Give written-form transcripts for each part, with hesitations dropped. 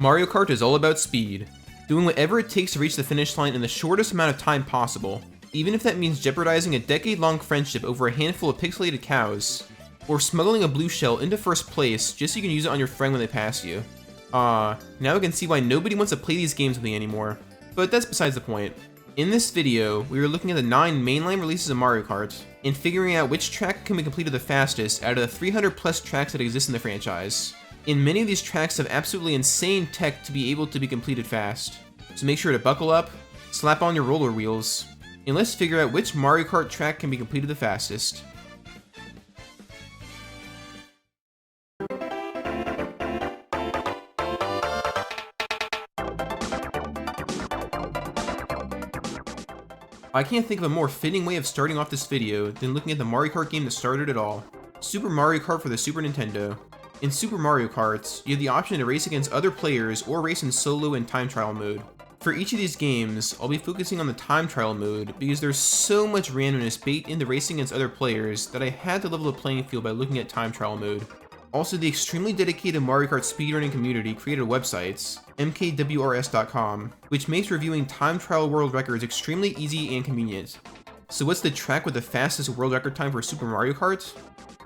Mario Kart is all about speed, doing whatever it takes to reach the finish line in the shortest amount of time possible, even if that means jeopardizing a decade-long friendship over a handful of pixelated cows, or smuggling a blue shell into first place just so you can use it on your friend when they pass you. Now I can see why nobody wants to play these games with me anymore, but that's besides the point. In this video, we are looking at the 9 mainline releases of Mario Kart, and figuring out which track can be completed the fastest out of the 300 plus tracks that exist in the franchise. And many of these tracks have absolutely insane tech to be able to be completed fast. So make sure to buckle up, slap on your roller wheels, and let's figure out which Mario Kart track can be completed the fastest. I can't think of a more fitting way of starting off this video than looking at the Mario Kart game that started it all, Super Mario Kart for the Super Nintendo. In Super Mario Kart, you have the option to race against other players or race in solo and time trial mode. For each of these games, I'll be focusing on the time trial mode because there's so much randomness baked into racing against other players that I had to level the playing field by looking at time trial mode. Also, the extremely dedicated Mario Kart speedrunning community created websites, mkwrs.com, which makes reviewing time trial world records extremely easy and convenient. So what's the track with the fastest world record time for Super Mario Kart?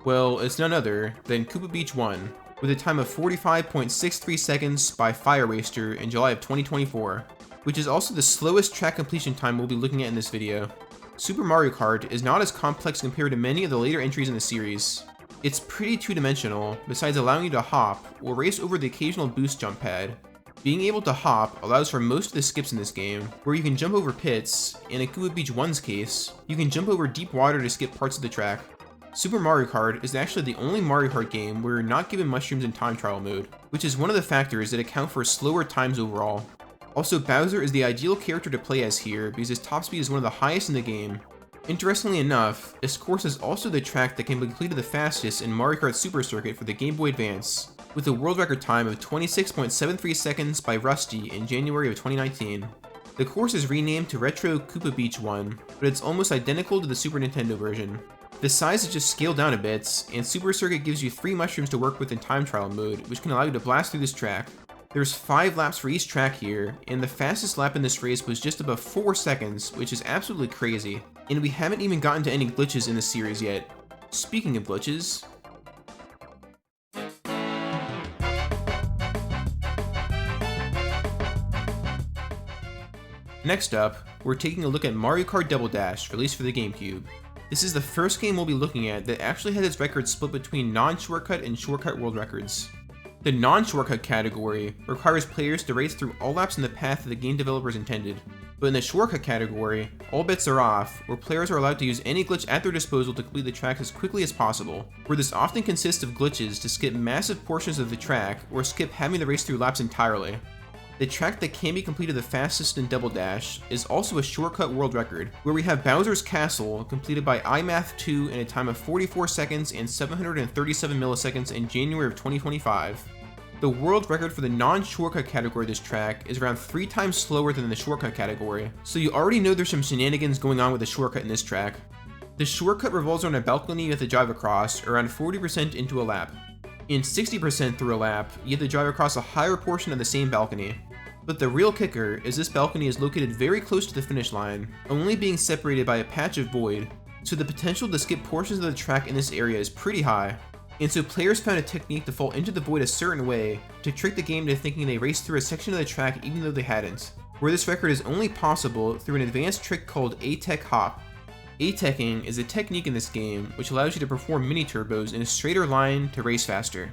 Well, it's none other than Koopa Beach 1, with a time of 45.63 seconds by Fire Racer in July of 2024, which is also the slowest track completion time we'll be looking at in this video. Super Mario Kart is not as complex compared to many of the later entries in the series. It's pretty two-dimensional, besides allowing you to hop or race over the occasional boost jump pad. Being able to hop allows for most of the skips in this game, where you can jump over pits, and in Koopa Beach 1's case, you can jump over deep water to skip parts of the track. Super Mario Kart is actually the only Mario Kart game where you're not given mushrooms in time trial mode, which is one of the factors that account for slower times overall. Also, Bowser is the ideal character to play as here because his top speed is one of the highest in the game. Interestingly enough, this course is also the track that can be completed the fastest in Mario Kart Super Circuit for the Game Boy Advance, with a world record time of 26.73 seconds by Rusty in January of 2019. The course is renamed to Retro Koopa Beach 1, but it's almost identical to the Super Nintendo version. The size is just scaled down a bit, and Super Circuit gives you 3 mushrooms to work with in time trial mode, which can allow you to blast through this track. There's 5 laps for each track here, and the fastest lap in this race was just above 4 seconds, which is absolutely crazy. And we haven't even gotten to any glitches in the series yet. Speaking of glitches, next up, we're taking a look at Mario Kart Double Dash, released for the Gamecube. This is the first game we'll be looking at that actually has its records split between non-shortcut and shortcut world records. The non-shortcut category requires players to race through all laps in the path that the game developers intended, but in the shortcut category, all bets are off, where players are allowed to use any glitch at their disposal to complete the track as quickly as possible, where this often consists of glitches to skip massive portions of the track or skip having to race through laps entirely. The track that can be completed the fastest in Double Dash is also a shortcut world record, where we have Bowser's Castle completed by iMath2 in a time of 44 seconds and 737 milliseconds in January of 2025. The world record for the non-shortcut category of this track is around 3 times slower than the shortcut category, so you already know there's some shenanigans going on with the shortcut in this track. The shortcut revolves around a balcony you have to drive across around 40% into a lap. In 60% through a lap, you have to drive across a higher portion of the same balcony. But the real kicker is this balcony is located very close to the finish line, only being separated by a patch of void, so the potential to skip portions of the track in this area is pretty high. And so players found a technique to fall into the void a certain way to trick the game into thinking they raced through a section of the track even though they hadn't, where this record is only possible through an advanced trick called A-Tech Hop. A-Teching is a technique in this game which allows you to perform mini-turbos in a straighter line to race faster.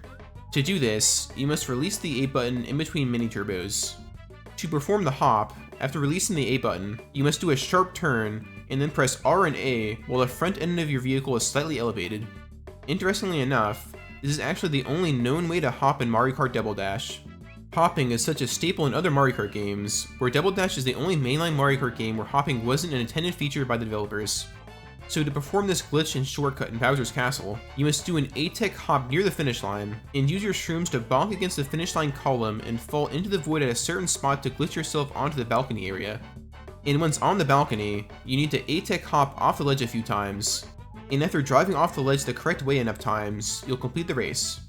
To do this, you must release the A button in between mini-turbos. To perform the hop, after releasing the A button, you must do a sharp turn and then press R and A while the front end of your vehicle is slightly elevated. Interestingly enough, this is actually the only known way to hop in Mario Kart Double Dash. Hopping is such a staple in other Mario Kart games, where Double Dash is the only mainline Mario Kart game where hopping wasn't an intended feature by the developers. So to perform this glitch and shortcut in Bowser's Castle, you must do an A-Tech hop near the finish line, and use your shrooms to bonk against the finish line column and fall into the void at a certain spot to glitch yourself onto the balcony area. And once on the balcony, you need to A-Tech hop off the ledge a few times, and after driving off the ledge the correct way enough times, you'll complete the race.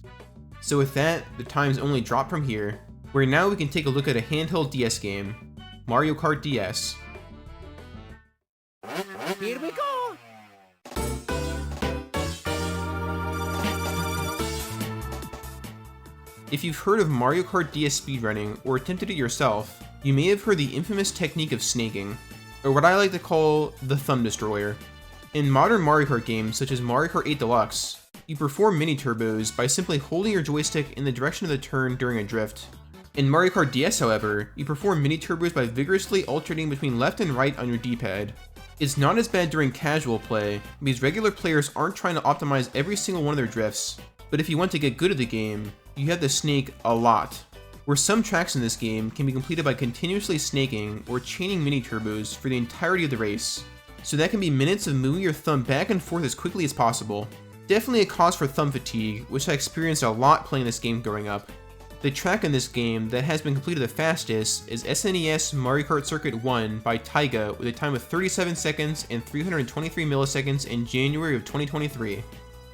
So with that, the times only drop from here. where now we can take a look at a handheld DS game, Mario Kart DS. Here we go! If you've heard of Mario Kart DS speedrunning or attempted it yourself, you may have heard the infamous technique of snaking, or what I like to call the thumb destroyer. In modern Mario Kart games such as Mario Kart 8 Deluxe, you perform mini turbos by simply holding your joystick in the direction of the turn during a drift. In Mario Kart DS, however, you perform mini turbos by vigorously alternating between left and right on your D-pad. It's not as bad during casual play, because regular players aren't trying to optimize every single one of their drifts, but if you want to get good at the game, you have to snake a lot. Where some tracks in this game can be completed by continuously snaking or chaining mini turbos for the entirety of the race. So that can be minutes of moving your thumb back and forth as quickly as possible. Definitely a cause for thumb fatigue, which I experienced a lot playing this game growing up. The track in this game that has been completed the fastest is SNES Mario Kart Circuit 1 by Taiga with a time of 37 seconds and 323 milliseconds in January of 2023.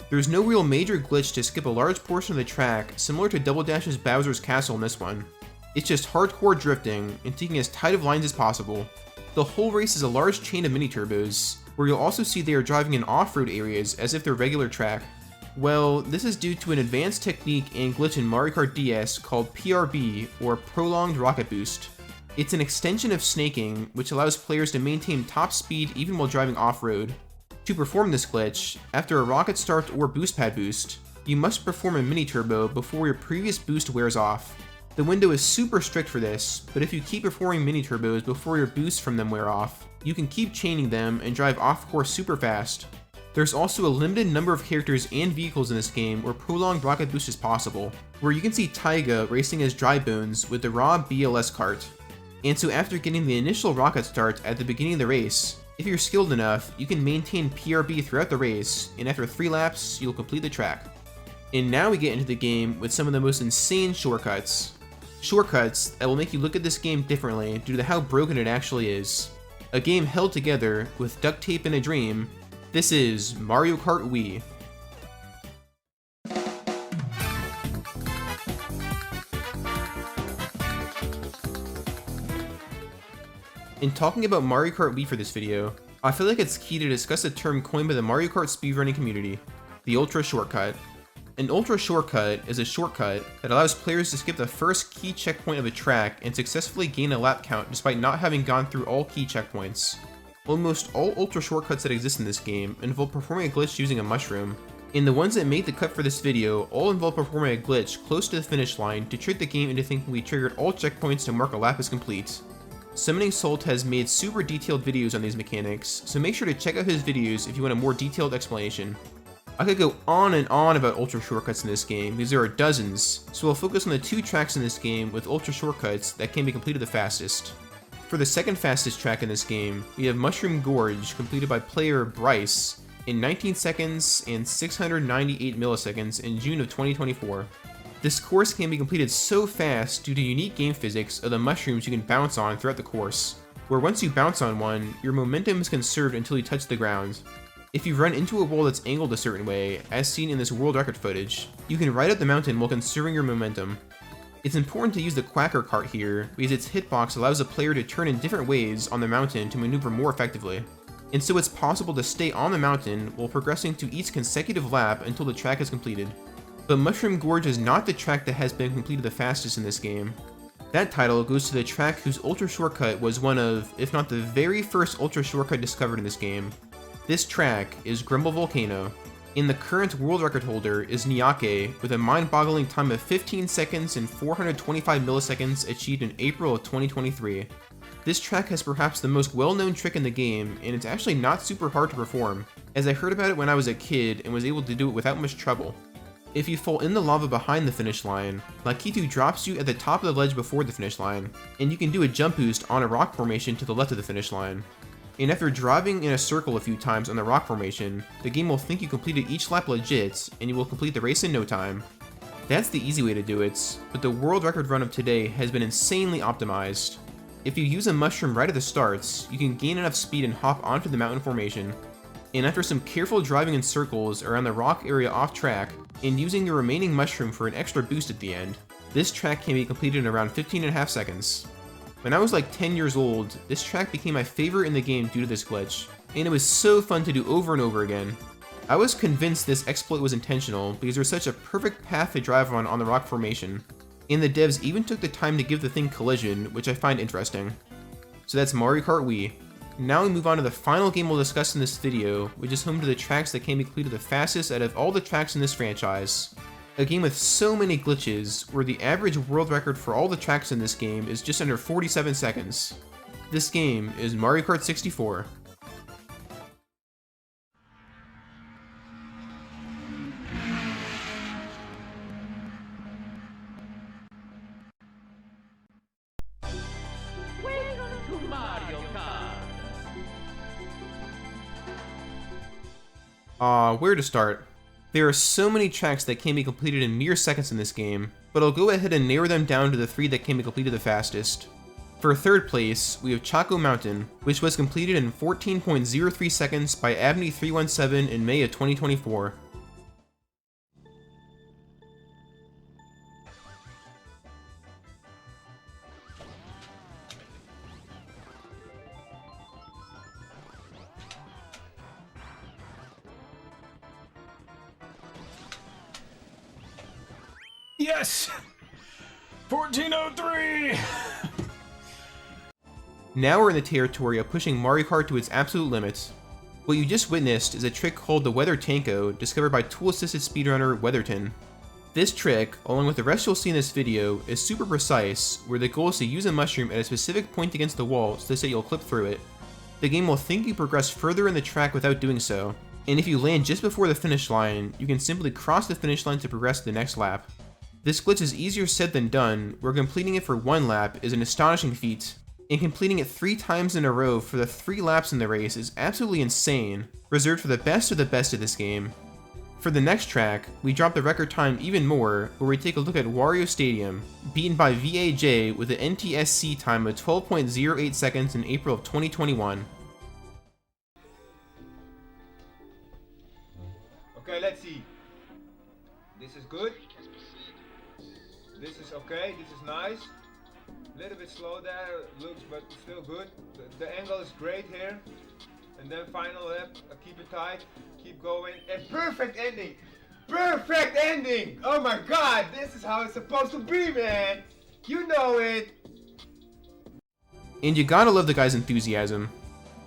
There's no real major glitch to skip a large portion of the track, similar to Double Dash's Bowser's Castle in this one. It's just hardcore drifting and taking as tight of lines as possible. The whole race is a large chain of mini turbos, where you'll also see they are driving in off-road areas as if they're regular track. Well, this is due to an advanced technique and glitch in Mario Kart DS called PRB, or Prolonged Rocket Boost. It's an extension of snaking, which allows players to maintain top speed even while driving off-road. To perform this glitch, after a rocket start or boost pad boost, you must perform a mini turbo before your previous boost wears off. The window is super strict for this, but if you keep performing mini turbos before your boosts from them wear off, you can keep chaining them and drive off course super fast. There's also a limited number of characters and vehicles in this game where prolonged rocket boost is possible, where you can see Taiga racing as Dry Bones with the raw BLS kart. And so after getting the initial rocket start at the beginning of the race, if you're skilled enough, you can maintain PRB throughout the race, and after 3 laps, you'll complete the track. And now we get into the game with some of the most insane shortcuts. Shortcuts that will make you look at this game differently due to how broken it actually is. A game held together with duct tape and a dream. This is Mario Kart Wii. In talking about Mario Kart Wii for this video, I feel like it's key to discuss a term coined by the Mario Kart speedrunning community, the Ultra Shortcut. An Ultra Shortcut is a shortcut that allows players to skip the first key checkpoint of a track and successfully gain a lap count despite not having gone through all key checkpoints. Almost all Ultra Shortcuts that exist in this game involve performing a glitch using a mushroom, and the ones that made the cut for this video all involve performing a glitch close to the finish line to trick the game into thinking we triggered all checkpoints to mark a lap as complete. Summoning Salt has made super detailed videos on these mechanics, so make sure to check out his videos if you want a more detailed explanation. I could go on and on about Ultra Shortcuts in this game, because there are dozens, so we'll focus on the 2 tracks in this game with Ultra Shortcuts that can be completed the fastest. For the second fastest track in this game, we have Mushroom Gorge, completed by player Bryce, in 19 seconds and 698 milliseconds in June of 2024. This course can be completed so fast due to unique game physics of the mushrooms you can bounce on throughout the course, where once you bounce on one, your momentum is conserved until you touch the ground. If you run into a wall that's angled a certain way, as seen in this world record footage, you can ride up the mountain while conserving your momentum. It's important to use the Quacker Kart here, because its hitbox allows a player to turn in different ways on the mountain to maneuver more effectively. And so it's possible to stay on the mountain while progressing to each consecutive lap until the track is completed. But Mushroom Gorge is not the track that has been completed the fastest in this game. That title goes to the track whose Ultra Shortcut was one of, if not the very first Ultra Shortcut discovered in this game. This track is Grumble Volcano, and the current world record holder is Nyake with a mind-boggling time of 15 seconds and 425 milliseconds achieved in April of 2023. This track has perhaps the most well-known trick in the game, and it's actually not super hard to perform, as I heard about it when I was a kid and was able to do it without much trouble. If you fall in the lava behind the finish line, Lakitu drops you at the top of the ledge before the finish line, and you can do a jump boost on a rock formation to the left of the finish line. And after driving in a circle a few times on the rock formation, the game will think you completed each lap legit, and you will complete the race in no time. That's the easy way to do it, but the world record run of today has been insanely optimized. If you use a mushroom right at the starts, you can gain enough speed and hop onto the mountain formation. And after some careful driving in circles around the rock area off track, and using your remaining mushroom for an extra boost at the end, This track can be completed in around 15.5 seconds. When I was like 10 years old, this track became my favorite in the game due to this glitch, and it was so fun to do over and over again. I was convinced this exploit was intentional because there's such a perfect path to drive on the rock formation, and the devs even took the time to give the thing collision, which I find interesting. So that's Mario Kart Wii. Now we move on to the final game we'll discuss in this video, which is home to the tracks that can be completed the fastest out of all the tracks in this franchise. A game with so many glitches, where the average world record for all the tracks in this game is just under 47 seconds. This game is Mario Kart 64. Welcome to Mario Kart. Where to start? There are so many tracks that can be completed in mere seconds in this game, but I'll go ahead and narrow them down to the 3 that can be completed the fastest. For third place, we have Choco Mountain, which was completed in 14.03 seconds by Abney317 in May of 2024. Yes! 1403! Now we're in the territory of pushing Mario Kart to its absolute limits. What you just witnessed is a trick called the Weather Tanko, discovered by tool-assisted speedrunner Weatherton. This trick, along with the rest you'll see in this video, is super precise, where the goal is to use a mushroom at a specific point against the wall so that you'll clip through it. The game will think you progress further in the track without doing so, and if you land just before the finish line, you can simply cross the finish line to progress to the next lap. This glitch is easier said than done, where completing it for 1 lap is an astonishing feat, and completing it 3 times in a row for the 3 laps in the race is absolutely insane, reserved for the best of this game. For the next track, we drop the record time even more, where we take a look at Wario Stadium, beaten by VAJ with an NTSC time of 12.08 seconds in April of 2021. Okay, let's see. This is good. This is okay, this is nice. A little bit slow there, looks, but still good. The angle is great here. And then final lap, keep it tight, keep going. And perfect ending! Perfect ending! Oh my god, this is how it's supposed to be, man! You know it! And you gotta love the guy's enthusiasm.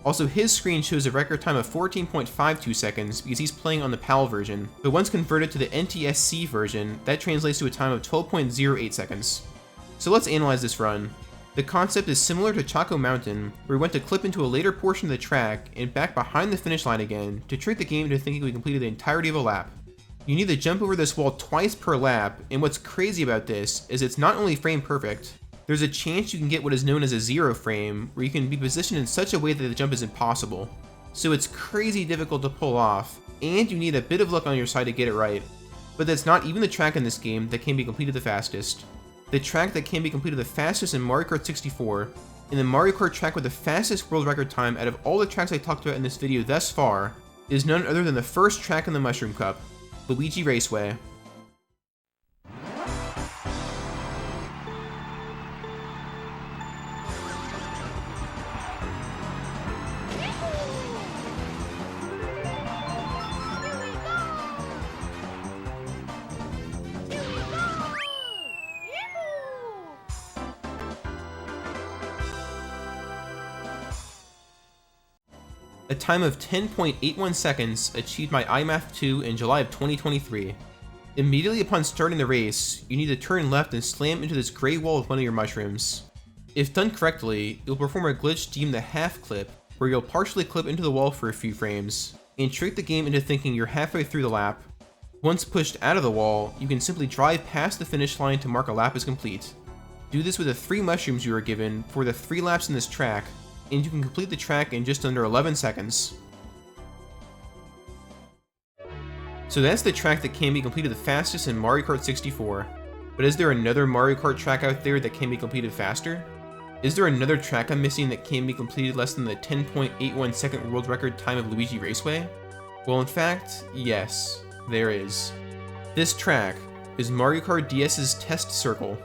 Also, his screen shows a record time of 14.52 seconds because he's playing on the PAL version, but once converted to the NTSC version, that translates to a time of 12.08 seconds. So let's analyze this run. The concept is similar to Choco Mountain, where we went to clip into a later portion of the track and back behind the finish line again to trick the game into thinking we completed the entirety of a lap. You need to jump over this wall twice per lap, and what's crazy about this is it's not only frame perfect, there's a chance you can get what is known as a 0 frame, where you can be positioned in such a way that the jump is impossible. So it's crazy difficult to pull off, and you need a bit of luck on your side to get it right. But that's not even the track in this game that can be completed the fastest. The track that can be completed the fastest in Mario Kart 64, and the Mario Kart track with the fastest world record time out of all the tracks I talked about in this video thus far, is none other than the first track in the Mushroom Cup, Luigi Raceway. A time of 10.81 seconds achieved by iMath2 in July of 2023. Immediately upon starting the race, you need to turn left and slam into this gray wall with one of your mushrooms. If done correctly, you'll perform a glitch deemed the half clip, where you'll partially clip into the wall for a few frames, and trick the game into thinking you're halfway through the lap. Once pushed out of the wall, you can simply drive past the finish line to mark a lap as complete. Do this with the 3 mushrooms you were given for the 3 laps in this track, and you can complete the track in just under 11 seconds. So that's the track that can be completed the fastest in Mario Kart 64. But is there another Mario Kart track out there that can be completed faster? Is there another track I'm missing that can be completed less than the 10.81 second world record time of Luigi Raceway? Well, in fact, yes, there is. This track is Mario Kart DS's Test Circle.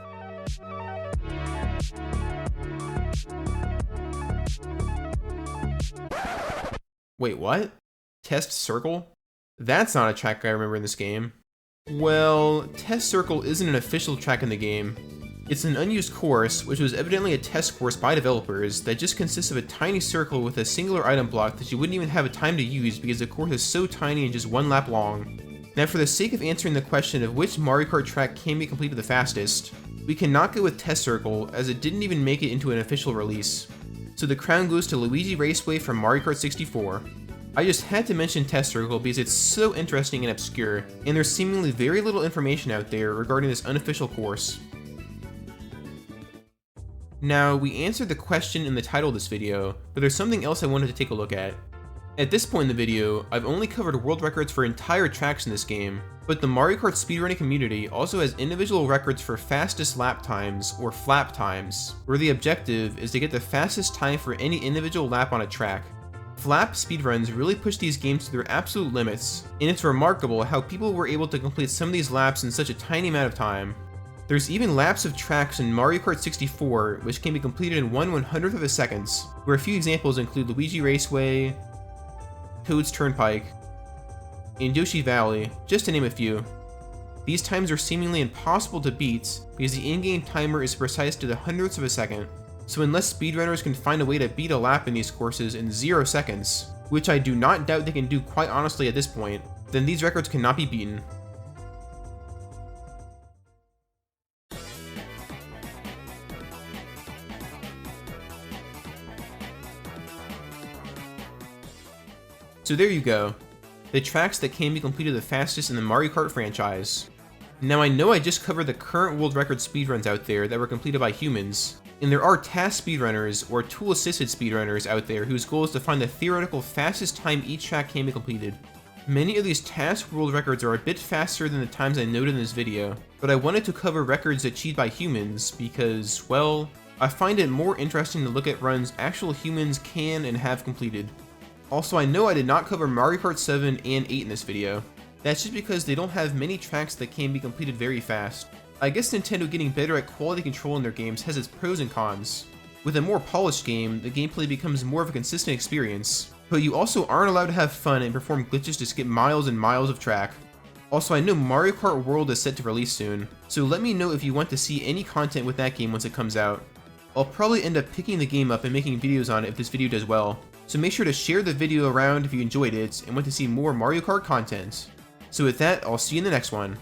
Wait, what? Test Circle? That's not a track I remember in this game. Well, Test Circle isn't an official track in the game. It's an unused course, which was evidently a test course by developers that just consists of a tiny circle with a singular item block that you wouldn't even have a time to use because the course is so tiny and just 1 lap long. Now, for the sake of answering the question of which Mario Kart track can be completed the fastest, we cannot go with Test Circle as it didn't even make it into an official release. So the crown goes to Luigi Raceway from Mario Kart 64. I just had to mention Test Circle because it's so interesting and obscure, and there's seemingly very little information out there regarding this unofficial course. Now, we answered the question in the title of this video, but there's something else I wanted to take a look at. At this point in the video, I've only covered world records for entire tracks in this game, but the Mario Kart speedrunning community also has individual records for fastest lap times, or flap times, where the objective is to get the fastest time for any individual lap on a track. Flap speedruns really push these games to their absolute limits, and it's remarkable how people were able to complete some of these laps in such a tiny amount of time. There's even laps of tracks in Mario Kart 64 which can be completed in 1/100th of a second, where a few examples include Luigi Raceway, Toad's Turnpike, and Yoshi Valley, just to name a few. These times are seemingly impossible to beat because the in-game timer is precise to the hundredths of a second. So unless speedrunners can find a way to beat a lap in these courses in 0 seconds, which I do not doubt they can do quite honestly at this point, then these records cannot be beaten. So there you go, the tracks that can be completed the fastest in the Mario Kart franchise. Now I know I just covered the current world record speedruns out there that were completed by humans, and there are task speedrunners or tool-assisted speedrunners out there whose goal is to find the theoretical fastest time each track can be completed. Many of these task world records are a bit faster than the times I noted in this video, but I wanted to cover records achieved by humans because, well, I find it more interesting to look at runs actual humans can and have completed. Also, I know I did not cover Mario Kart 7 and 8 in this video. That's just because they don't have many tracks that can be completed very fast. I guess Nintendo getting better at quality control in their games has its pros and cons. With a more polished game, the gameplay becomes more of a consistent experience, but you also aren't allowed to have fun and perform glitches to skip miles and miles of track. Also, I know Mario Kart World is set to release soon, so let me know if you want to see any content with that game once it comes out. I'll probably end up picking the game up and making videos on it if this video does well, so make sure to share the video around if you enjoyed it and want to see more Mario Kart content. So with that, I'll see you in the next one.